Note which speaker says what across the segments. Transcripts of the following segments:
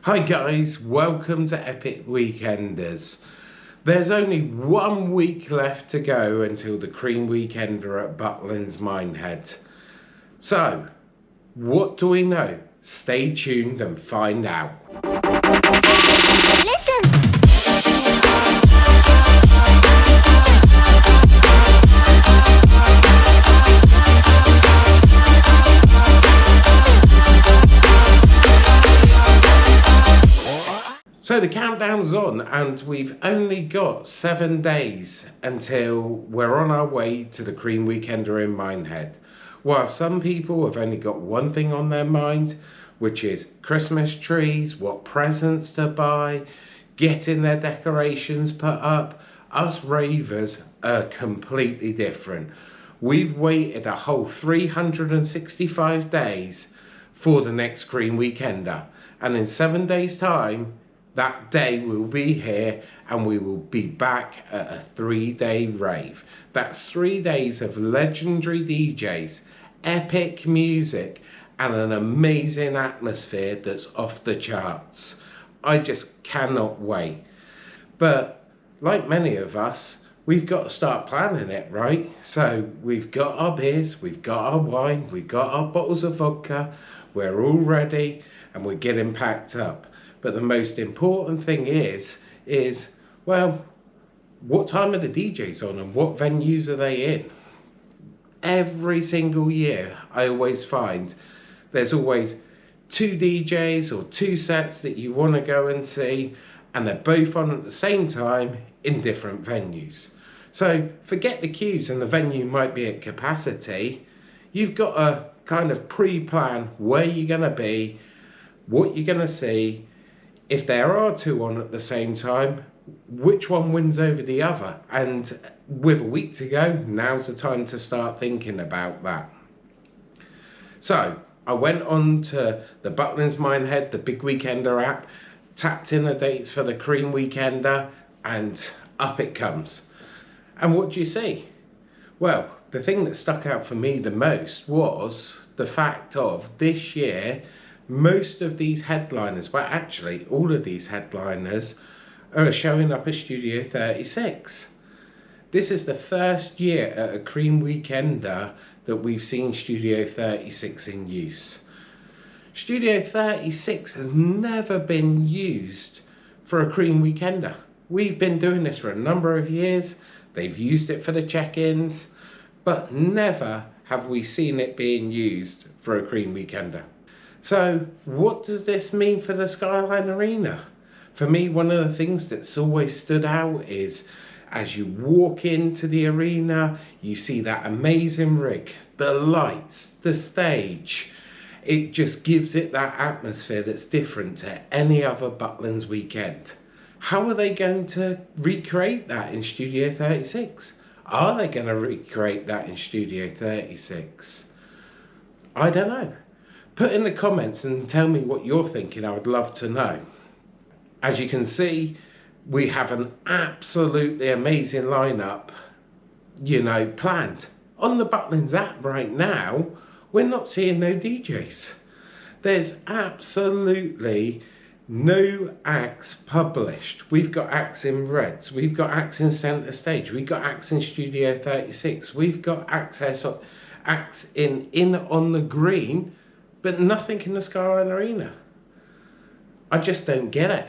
Speaker 1: Hi guys, welcome to Epic Weekenders. There's only 1 week left to go until the Cream Weekender at Butlins Minehead. So, what do we know? Stay tuned and find out. So the countdown's on and we've only got 7 days until we're on our way to the Cream Weekender in Minehead. While some people have only got one thing on their mind, which is Christmas trees, what presents to buy, getting their decorations put up, us ravers are completely different. We've waited a whole 365 days for the next Cream Weekender, and in 7 days time, that day will be here and we will be back at a 3-day rave. That's 3 days of legendary DJs, epic music and an amazing atmosphere that's off the charts. I just cannot wait. But like many of us, we've got to start planning it, right? So we've got our beers, we've got our wine, we've got our bottles of vodka, we're all ready and we're getting packed up. But the most important thing is, well, what time are the DJs on and what venues are they in? Every single year, I always find there's always 2 DJs or 2 sets that you want to go and see, and they're both on at the same time in different venues. So forget the queues and the venue might be at capacity. You've got to kind of pre-plan where you're going to be, what you're going to see. If there are 2 on at the same time, which one wins over the other? And with a week to go, now's the time to start thinking about that. So I went on to the Butlins Minehead, the Big Weekender app, tapped in the dates for the Cream Weekender, and up it comes. And what do you see? Well, the thing that stuck out for me the most was the fact of this year, most of these headliners, well actually all of these headliners are showing up at Studio 36. This is the first year at a Cream Weekender that we've seen Studio 36 in use. Studio 36 has never been used for a Cream Weekender. We've been doing this for a number of years. They've used it for the check-ins, but never have we seen it being used for a Cream Weekender. So what does this mean for the Skyline Arena? For me, one of the things that's always stood out is as you walk into the arena, you see that amazing rig, the lights, the stage. It just gives it that atmosphere that's different to any other Butlins weekend. How are they going to recreate that in Studio 36? Are they going to recreate that in Studio 36? I don't know. Put in the comments and tell me what you're thinking. I would love to know. As you can see, we have an absolutely amazing lineup, planned. On the Butlins app right now, we're not seeing no DJs. There's absolutely no acts published. We've got acts in Reds, we've got acts in Centre Stage, we've got acts in Studio 36, we've got acts in on the Green, but nothing in the Skyline Arena. I just don't get it.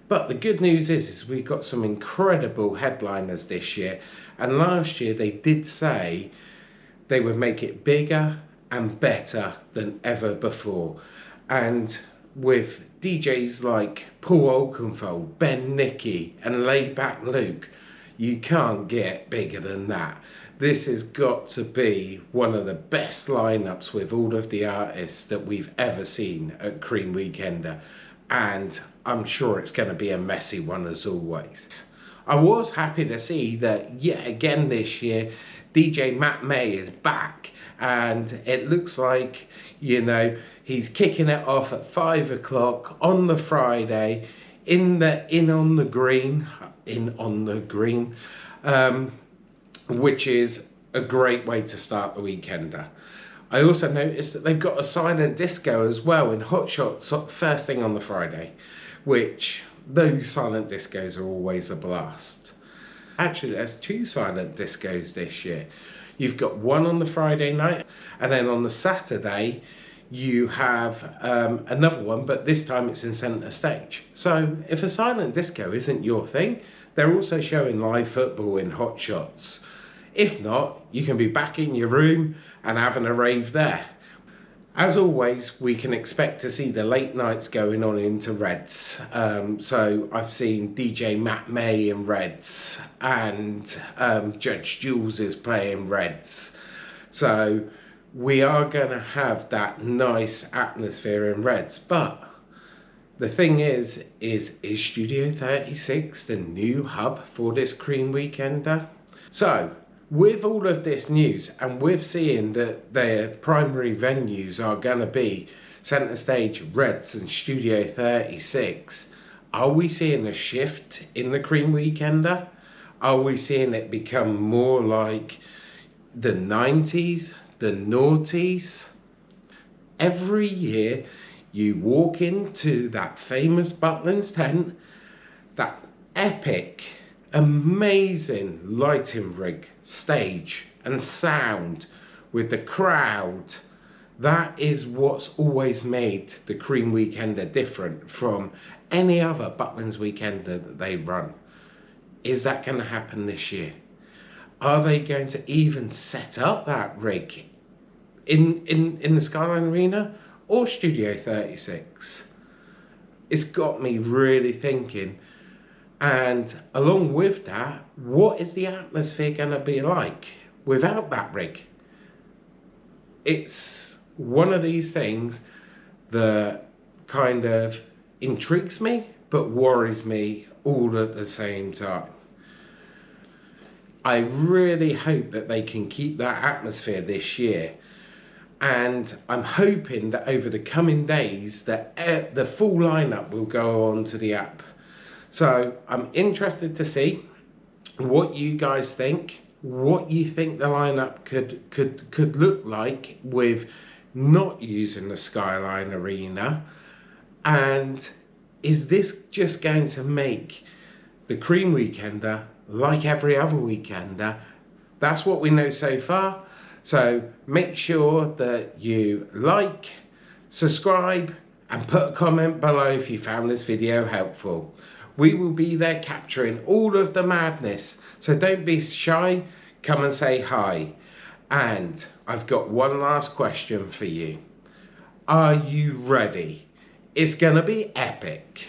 Speaker 1: But the good news is we've got some incredible headliners this year. And last year they did say they would make it bigger and better than ever before. And with DJs like Paul Oakenfold, Ben Nicky and Layback Luke, you can't get bigger than that. This has got to be one of the best lineups with all of the artists that we've ever seen at Cream Weekender. And I'm sure it's going to be a messy one as always. I was happy to see that yet again this year, DJ Matt May is back. And it looks like, he's kicking it off at 5 o'clock on the Friday in on the green, which is a great way to start the weekender. I also noticed that they've got a silent disco as well in Hot Shots first thing on the Friday, which those silent discos are always a blast. Actually, there's 2 silent discos this year. You've got one on the Friday night, and then on the Saturday you have another one, but this time it's in centre stage. So if a silent disco isn't your thing, they're also showing live football in Hot Shots. If not, you can be back in your room and having a rave there. As always, we can expect to see the late nights going on into Reds. So I've seen DJ Matt May in Reds, and Judge Jules is playing Reds. So we are going to have that nice atmosphere in Reds. But the thing is Studio 36 the new hub for this Cream Weekender? So with all of this news, and with seeing that their primary venues are going to be Centre Stage, Reds and Studio 36, are we seeing a shift in the Cream Weekender? Are we seeing it become more like the 90s, the noughties? Every year you walk into that famous Butlins tent, that epic, amazing lighting rig, stage and sound with the crowd. That is what's always made the Cream Weekender different from any other Butlins Weekender that they run. Is that going to happen this year? Are they going to even set up that rig in the Skyline Arena or Studio 36? It's got me really thinking. And along with that, what is the atmosphere going to be like without that rig? It's one of these things that kind of intrigues me but worries me all at the same time. I really hope that they can keep that atmosphere this year, and I'm hoping that over the coming days that the full lineup will go on to the app. So I'm interested to see what you guys think, what you think the lineup could look like with not using the Skyline Arena, and is this just going to make the Cream Weekender like every other weekender? That's what we know so far. So make sure that you like, subscribe and put a comment below if you found this video helpful. We will be there capturing all of the madness, so don't be shy, come and say hi. And I've got one last question for you. Are you ready? It's gonna be epic.